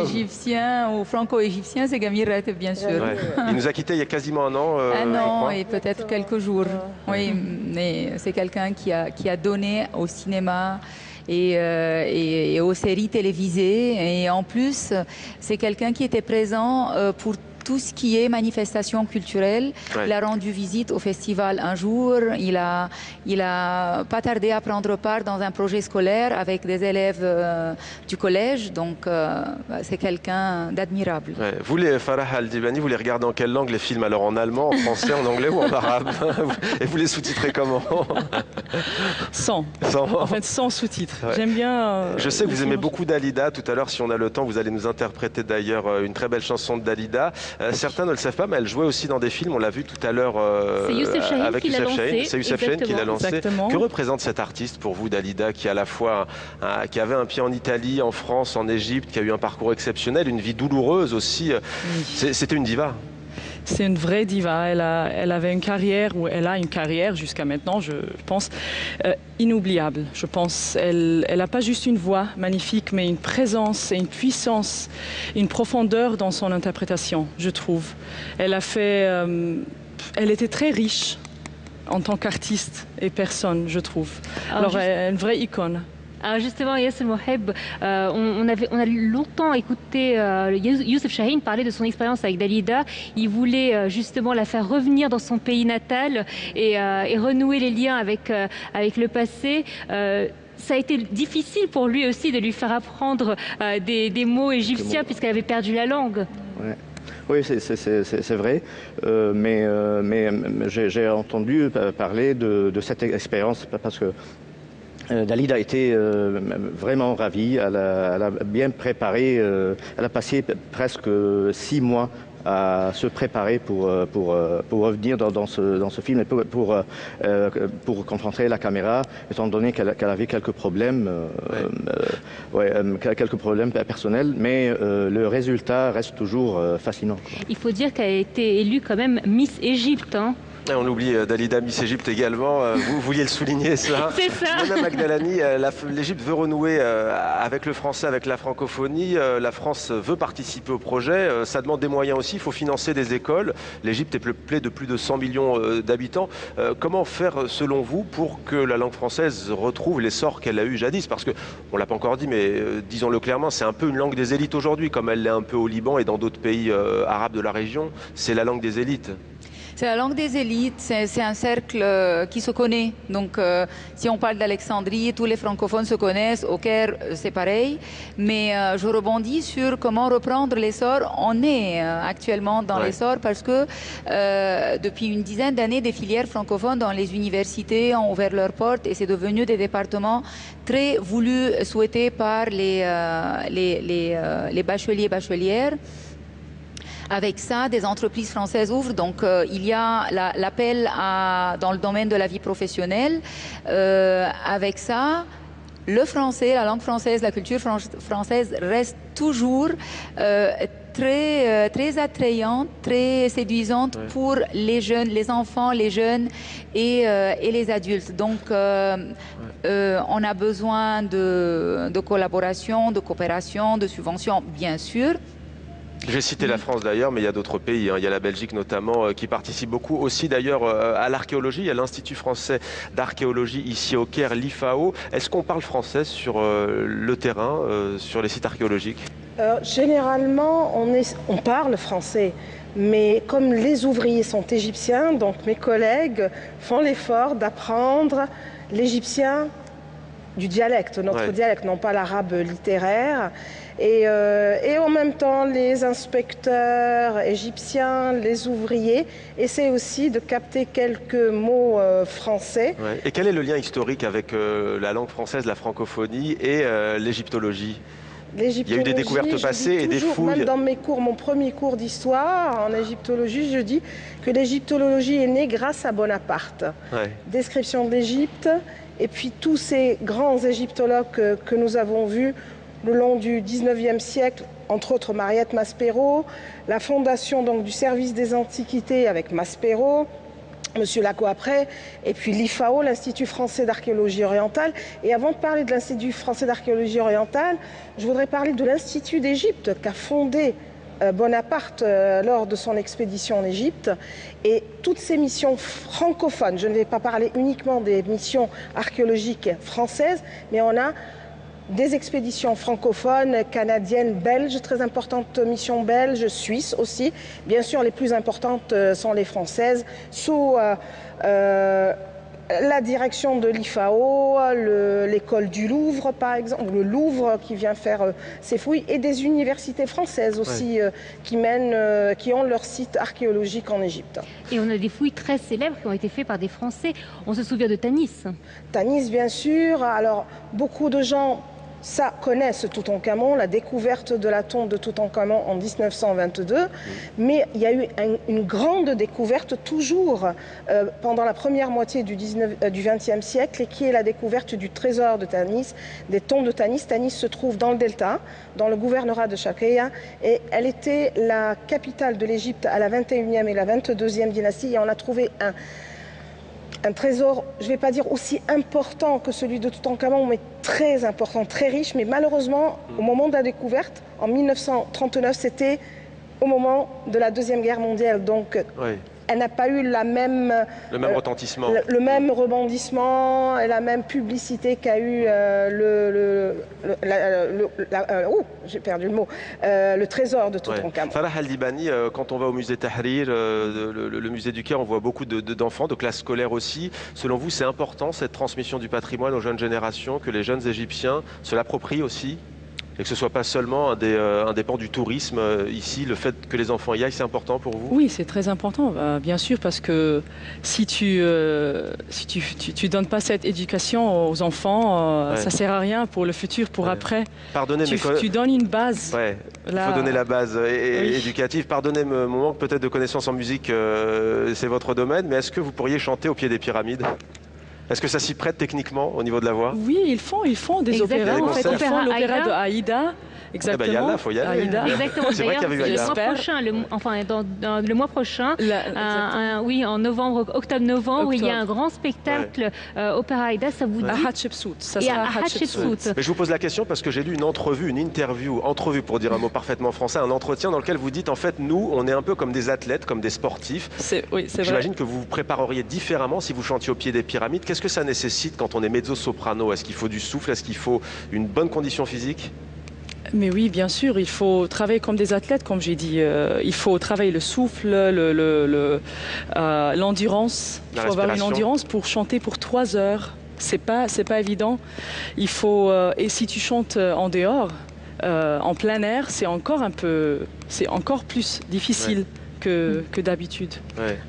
égyptien ou franco-égyptien, c'est Gamir Rateb, bien sûr. Ouais. Il nous a quittés il y a quasiment un an. Un an et peut-être quelques jours. Oui, mais c'est quelqu'un qui a donné au cinéma et aux séries télévisées. Et en plus, c'est quelqu'un qui était présent pour tout ce qui est manifestation culturelle. Ouais. Il a rendu visite au festival un jour. Il a pas tardé à prendre part dans un projet scolaire avec des élèves du collège. Donc, c'est quelqu'un d'admirable. Ouais. Vous, les Farah Al-Dibani, vous les regardez en quelle langue les films? Alors en allemand, en français, en anglais ou en arabe? Et vous les sous-titrez comment? Sans. En fait, sans sous-titres. Ouais. J'aime bien... Je sais que vous aimez beaucoup Dalida. Tout à l'heure, si on a le temps, vous allez nous interpréter d'ailleurs une très belle chanson de Dalida. Certains ne le savent pas, mais elle jouait aussi dans des films. On l'a vu tout à l'heure avec Youssef Chahine. C'est Youssef Chahine qui l'a lancé. Exactement. Que représente cet artiste pour vous, Dalida, qui à la fois qui avait un pied en Italie, en France, en Égypte, qui a eu un parcours exceptionnel, une vie douloureuse aussi. C'était une diva. C'est une vraie diva. Elle avait une carrière, ou elle a une carrière jusqu'à maintenant, je pense, inoubliable. Je pense. Elle n'a pas juste une voix magnifique, mais une présence et une puissance, une profondeur dans son interprétation, je trouve. Elle était très riche en tant qu'artiste et personne, je trouve. Alors, elle est une vraie icône. Alors justement, Yassel Moheb, on a longtemps écouté Youssef Chahine parler de son expérience avec Dalida. Il voulait justement la faire revenir dans son pays natal et renouer les liens avec le passé. Ça a été difficile pour lui aussi de lui faire apprendre des mots égyptiens puisqu'elle avait perdu la langue. Ouais. Oui, c'est vrai, mais j'ai entendu parler de cette expérience parce que Dalida a été vraiment ravie, elle a bien préparé, elle a passé presque 6 mois à se préparer pour revenir dans ce film et pour confronter la caméra, étant donné qu'elle avait quelques problèmes, quelques problèmes personnels, mais le résultat reste toujours fascinant. Il faut dire qu'elle a été élue quand même Miss Égypte. Hein. On oublie Dalida Miss Égypte également. Vous vouliez le souligner, ça? C'est ça. Mona Magdalani, l'Égypte veut renouer avec le français, avec la francophonie. La France veut participer au projet. Ça demande des moyens aussi. Il faut financer des écoles. L'Égypte est peuplée de plus de 100 millions d'habitants. Comment faire, selon vous, pour que la langue française retrouve l'essor qu'elle a eu jadis? Parce qu'on ne l'a pas encore dit, mais disons-le clairement, c'est un peu une langue des élites aujourd'hui, comme elle l'est un peu au Liban et dans d'autres pays arabes de la région. C'est la langue des élites. C'est la langue des élites, c'est un cercle qui se connaît. Donc, si on parle d'Alexandrie, tous les francophones se connaissent. Au Caire, c'est pareil. Mais je rebondis sur comment reprendre l'essor. On est actuellement dans l'essor parce que depuis une dizaine d'années, des filières francophones dans les universités ont ouvert leurs portes et c'est devenu des départements très voulus, souhaités par les bacheliers et bachelières. Avec ça, des entreprises françaises ouvrent. Donc, il y a l'appel dans le domaine de la vie professionnelle. Avec ça, le français, la langue française, la culture française reste toujours très attrayante, très séduisante pour les jeunes, les enfants, les jeunes et les adultes. Donc, on a besoin de collaboration, de coopération, de subventions, bien sûr. J'ai cité la France d'ailleurs, mais il y a d'autres pays. Il y a la Belgique notamment qui participe beaucoup aussi d'ailleurs à l'archéologie. Il y a l'Institut français d'archéologie ici au Caire, l'IFAO. Est-ce qu'on parle français sur le terrain, sur les sites archéologiques? Généralement, on parle français. Mais comme les ouvriers sont égyptiens, donc mes collègues font l'effort d'apprendre l'égyptien du dialecte, notre dialecte, non pas l'arabe littéraire. Et en même temps, les inspecteurs égyptiens, les ouvriers, essaient aussi de capter quelques mots français. Ouais. Et quel est le lien historique avec la langue française, la francophonie et l'égyptologie? Il y a eu des découvertes passées et des fouilles. Même dans mes cours, mon premier cours d'histoire en égyptologie, je dis que l'égyptologie est née grâce à Bonaparte. Ouais. Description de l'Égypte, et puis tous ces grands égyptologues que nous avons vus le long du 19e siècle, entre autres Mariette Maspero, la fondation donc, du service des antiquités avec Maspero, Monsieur Laco après, et puis l'IFAO, l'Institut français d'archéologie orientale. Et avant de parler de l'Institut français d'archéologie orientale, je voudrais parler de l'Institut d'Égypte qu'a fondé Bonaparte lors de son expédition en Égypte. Et toutes ces missions francophones, je ne vais pas parler uniquement des missions archéologiques françaises, mais on a des expéditions francophones, canadiennes, belges, très importantes missions belges, suisses aussi. Bien sûr, les plus importantes sont les françaises, sous la direction de l'IFAO, l'école du Louvre, par exemple, le Louvre qui vient faire ses fouilles, et des universités françaises aussi qui ont leur site archéologique en Égypte. Et on a des fouilles très célèbres qui ont été faites par des Français. On se souvient de Tanis. Tanis, bien sûr. Alors, beaucoup de gens connaissent Toutankhamon, la découverte de la tombe de Toutankhamon en 1922, mais il y a eu une grande découverte toujours pendant la première moitié du XXe siècle, et qui est la découverte du trésor de Tanis, des tombes de Tanis. Tanis se trouve dans le delta, dans le gouvernorat de Chakeya, et elle était la capitale de l'Égypte à la 21e et la 22e dynastie, et on a trouvé un trésor, je ne vais pas dire aussi important que celui de Toutankhamon, mais très important, très riche. Mais malheureusement, au moment de la découverte, en 1939, c'était au moment de la Deuxième Guerre mondiale. Donc, elle n'a pas eu le même retentissement. Le même rebondissement et la même publicité qu'a eu j'ai perdu le mot, le trésor de Toutankhamon. Farah Al-Libani, quand on va au musée Tahrir, le musée du Caire, on voit beaucoup d'enfants, de classes scolaires aussi. Selon vous, c'est important cette transmission du patrimoine aux jeunes générations, que les jeunes Égyptiens se l'approprient aussi? Et que ce ne soit pas seulement un dépend du tourisme ici, le fait que les enfants y aillent, c'est important pour vous? Oui, c'est très important, bien sûr, parce que si tu donnes pas cette éducation aux enfants, ça sert à rien pour le futur, pour après. Pardonnez, tu donnes une base. Il faut donner la base éducative. Pardonnez mon manque peut-être de connaissances en musique, c'est votre domaine, mais est-ce que vous pourriez chanter au pied des pyramides? Est-ce que ça s'y prête techniquement au niveau de la voix? Oui, ils font des opéras. En fait, ils font l'opéra de Aïda. Exactement. Il y a là, il faut y aller. Exactement. C'est vrai qu'il y avait eu le mois prochain, dans le mois prochain, oui, en octobre-novembre, il y a un grand spectacle opéra Aïda. Ça vous dit? À Hatshepsut. Ça sera à Hatshepsut. Mais je vous pose la question parce que j'ai lu une interview pour dire un mot parfaitement français, un entretien dans lequel vous dites en fait, nous, on est un peu comme des athlètes, comme des sportifs. Oui, c'est vrai. J'imagine que vous vous prépareriez différemment si vous chantiez au pied des pyramides. Qu'est-ce que ça nécessite quand on est mezzo-soprano? Est-ce qu'il faut du souffle? Est-ce qu'il faut une bonne condition physique? Mais oui, bien sûr, il faut travailler comme des athlètes, comme j'ai dit. Il faut travailler le souffle, l'endurance. Il faut avoir une endurance pour chanter pour 3 heures. C'est pas évident. Il faut et si tu chantes en dehors, en plein air, c'est encore plus difficile. Que d'habitude.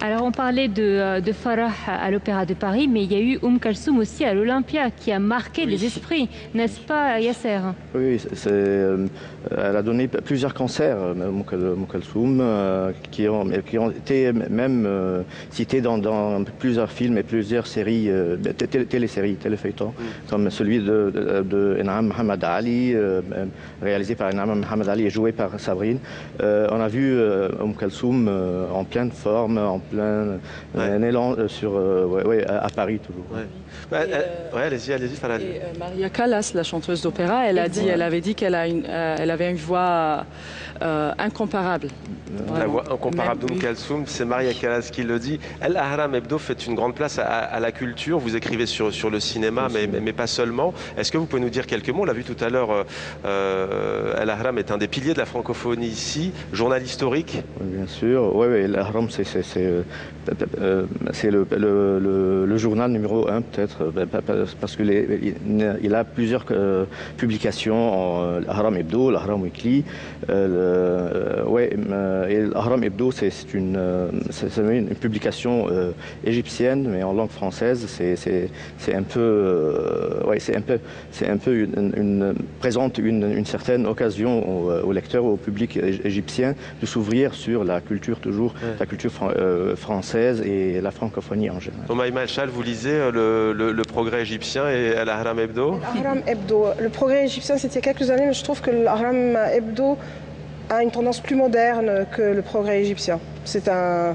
Alors on parlait de Farah à l'Opéra de Paris, mais il y a eu Kalsoum aussi à l'Olympia qui a marqué les esprits, n'est-ce pas Yasser? Oui, elle a donné plusieurs concerts, Kalsoum, qui ont été même cités dans plusieurs films et plusieurs séries, téléfilms, comme celui de Enam Mohamed Ali, réalisé par Enam Mohamed Ali et joué par Sabrine. On a vu Kalsoum sommes en pleine forme, en plein élan à Paris toujours. Allez-y, Farhan. Maria Callas, la chanteuse d'opéra, elle avait dit qu'elle avait une voix incomparable. La voix incomparable d'Oum Kalsoum, c'est Maria Callas qui le dit. El Ahram Hebdo fait une grande place à la culture. Vous écrivez sur le cinéma, mais pas seulement. Est-ce que vous pouvez nous dire quelques mots? On l'a vu tout à l'heure, El Ahram est un des piliers de la francophonie ici, journal historique. Oui, bien sûr. Oui, El Ahram, c'est le journal numéro 1 peut-être, parce qu'il a plusieurs publications, l'Ahram Hebdo, l'Ahram Weekly. Et l'Ahram Hebdo, c'est une publication égyptienne, mais en langue française. C'est un peu, présente une certaine occasion aux lecteurs, au public égyptien, de s'ouvrir sur la culture la culture française et la francophonie en général. Omaïma El-Chal, vous lisez le Progrès égyptien et l'Ahram Hebdo? L'Ahram Hebdo. Le Progrès égyptien, c'était il y a quelques années, mais je trouve que l'Ahram Hebdo a une tendance plus moderne que le Progrès égyptien. C'est une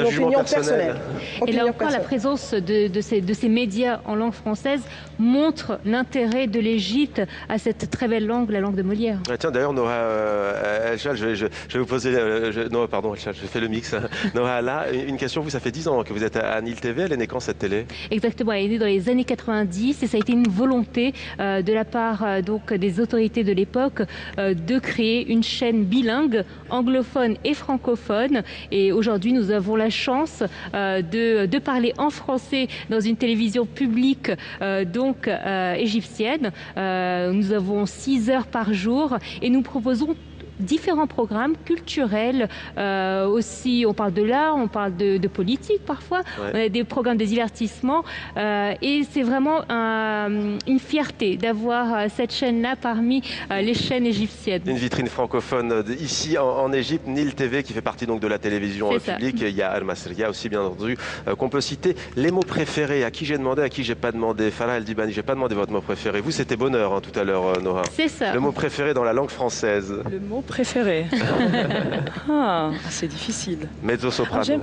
opinion personnelle. Et là encore, la présence de ces médias en langue française montre l'intérêt de l'Égypte à cette très belle langue, la langue de Molière. Tiens, d'ailleurs, Noha El-Chal, je vais vous poser... Noha, pardon, El-Chal, je fais le mix. Noha, là, une question. Vous, ça fait 10 ans que vous êtes à Nil TV. Elle est née quand, cette télé? Exactement, elle est née dans les années 90 et ça a été une volonté de la part des autorités de l'époque de créer une chaîne bilingue, anglophone et francophone. Et aujourd'hui, nous avons la chance de parler en français dans une télévision publique égyptienne. Nous avons 6 heures par jour et nous proposons différents programmes culturels aussi. On parle de l'art, on parle de politique parfois, on a des programmes de divertissement et c'est vraiment une fierté d'avoir cette chaîne-là parmi les chaînes égyptiennes. Une vitrine francophone ici en Égypte, Nil TV qui fait partie donc de la télévision publique. Il y a Al-Masriya aussi bien entendu qu'on peut citer. Les mots préférés, à qui j'ai demandé, à qui j'ai pas demandé. Farah El Dibani, j'ai pas demandé votre mot préféré. Vous, c'était bonheur tout à l'heure, Noha. C'est ça. Le mot préféré dans la langue française. Le mot préféré. C'est difficile. Mezzo-soprano.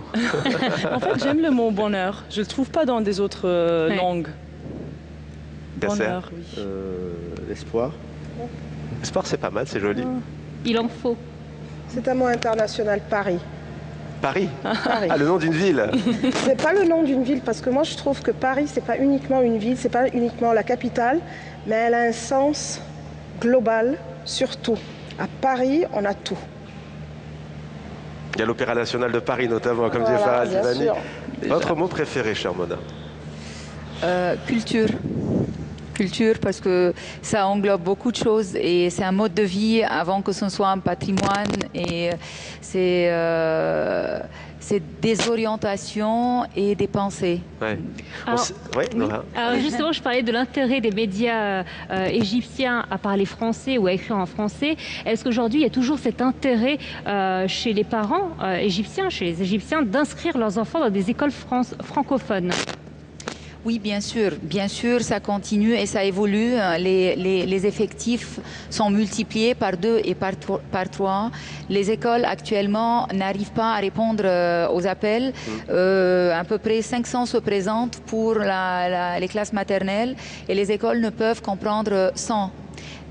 En fait, j'aime le mot bonheur. Je ne le trouve pas dans des autres langues. Bonheur, oui. L'espoir. L'espoir, c'est pas mal, c'est joli. Il en faut. C'est un mot international, Paris. Paris. Ah, le nom d'une ville. C'est pas le nom d'une ville, parce que moi, je trouve que Paris, c'est pas uniquement une ville, c'est pas uniquement la capitale, mais elle a un sens global sur tout. À Paris, on a tout. Il y a l'Opéra National de Paris notamment, comme disait Farah El Dibani. Votre mot préféré, chère Mona? Culture. Culture, parce que ça englobe beaucoup de choses et c'est un mode de vie avant que ce soit un patrimoine et c'est des orientations et des pensées. Alors justement, je parlais de l'intérêt des médias égyptiens à parler français ou à écrire en français. Est-ce qu'aujourd'hui, il y a toujours cet intérêt chez les parents égyptiens, chez les Égyptiens, d'inscrire leurs enfants dans des écoles francophones? Oui, bien sûr, ça continue et ça évolue. Les effectifs sont multipliés par 2 et par 3. Les écoles actuellement n'arrivent pas à répondre aux appels. À peu près 500 se présentent pour les classes maternelles et les écoles ne peuvent comprendre 100.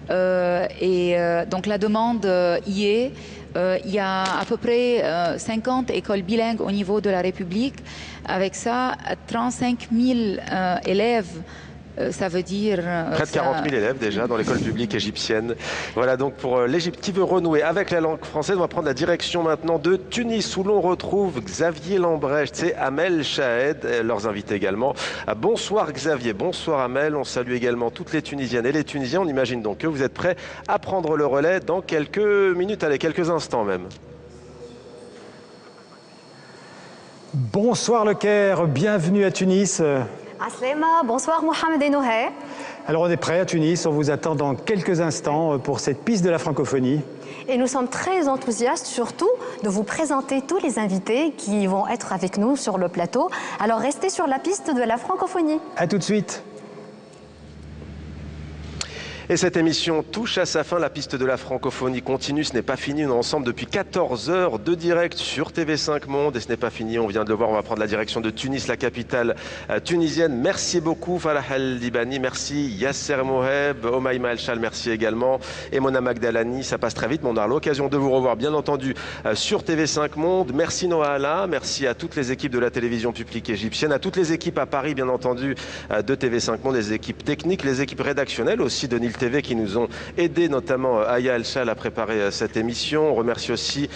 Donc la demande y est. Il y a à peu près 50 écoles bilingues au niveau de la République. Avec ça, 35 000 élèves, ça veut dire... Près de 40 000 élèves déjà dans l'école publique égyptienne. Voilà donc pour l'Égypte qui veut renouer avec la langue française. On va prendre la direction maintenant de Tunis où l'on retrouve Xavier Lambrecht et Amel Chahed, leurs invités également. Bonsoir Xavier, bonsoir Amel. On salue également toutes les Tunisiennes et les Tunisiens. On imagine donc que vous êtes prêts à prendre le relais dans quelques minutes, allez, quelques instants même. Bonsoir Le Caire, bienvenue à Tunis. Aslema, bonsoir Mohamed et Nohé. Alors on est prêt à Tunis, on vous attend dans quelques instants pour cette piste de la francophonie. Et nous sommes très enthousiastes surtout de vous présenter tous les invités qui vont être avec nous sur le plateau. Alors restez sur la piste de la francophonie. A tout de suite. Et cette émission touche à sa fin. La piste de la francophonie continue. Ce n'est pas fini. On est ensemble depuis 14 heures de direct sur TV5 Monde. Et ce n'est pas fini. On vient de le voir. On va prendre la direction de Tunis, la capitale tunisienne. Merci beaucoup, Farah El-Dibani. Merci, Yasser Moheb. Omaïma El-Chal, merci également. Et Mona Magdalani. Ça passe très vite, mais on aura l'occasion de vous revoir, bien entendu, sur TV5 Monde. Merci, Noah Ala. Merci à toutes les équipes de la télévision publique égyptienne, à toutes les équipes à Paris, bien entendu, de TV5 Monde, les équipes techniques, les équipes rédactionnelles aussi de Nil TV qui nous ont aidés, notamment Aya El-Chal à préparer cette émission. On remercie aussi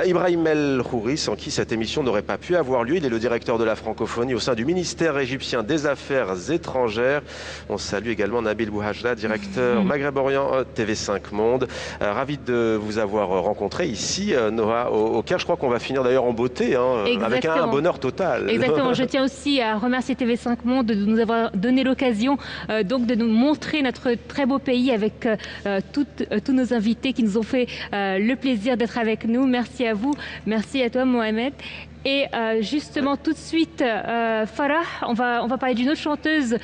Ibrahim El Khouri, sans qui cette émission n'aurait pas pu avoir lieu. Il est le directeur de la francophonie au sein du ministère égyptien des Affaires étrangères. On salue également Nabil Bouhajda, directeur Maghreb-Orient TV5 Monde. Ravi de vous avoir rencontré ici, Noah, au Caire. Je crois qu'on va finir d'ailleurs en beauté, hein, avec un bonheur total. Exactement. Je tiens aussi à remercier TV5 Monde de nous avoir donné l'occasion donc de nous montrer notre très beau pays avec tous nos invités qui nous ont fait le plaisir d'être avec nous. Merci à vous. Merci à toi, Mohamed. Et justement, tout de suite, Farah, on va parler d'une autre chanteuse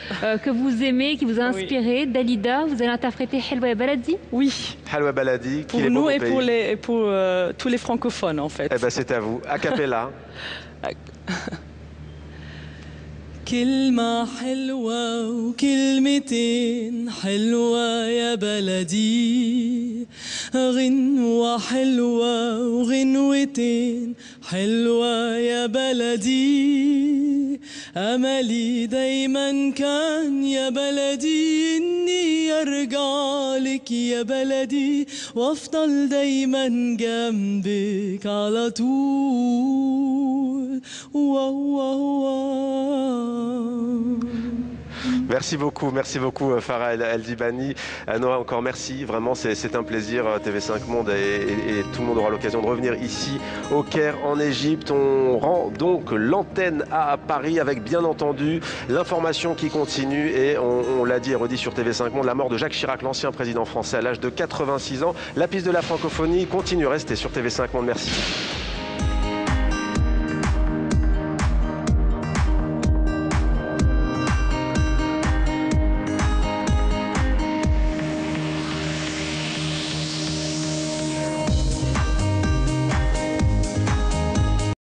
que vous aimez, qui vous a inspiré, Dalida. Vous allez interpréter Helwa Baladi. Oui. Helwa Baladi, pour nous et pour tous les francophones, en fait. Eh ben, c'est à vous. A cappella. كلمة حلوة وكلمتين حلوة يا بلدي غنوة حلوة وغنوتين حلوة يا بلدي أملي دايما كان يا بلدي إني أرجع لك يا بلدي وأفضل دايما جنبك على طول Merci beaucoup Farah El-Dibani. Noah, encore merci, vraiment c'est un plaisir. TV5 Monde et tout le monde aura l'occasion de revenir ici au Caire en Égypte. On rend donc l'antenne à Paris avec bien entendu l'information qui continue et on l'a dit et redit sur TV5 Monde, la mort de Jacques Chirac, l'ancien président français à l'âge de 86 ans. La piste de la francophonie continue, restez sur TV5 Monde, merci.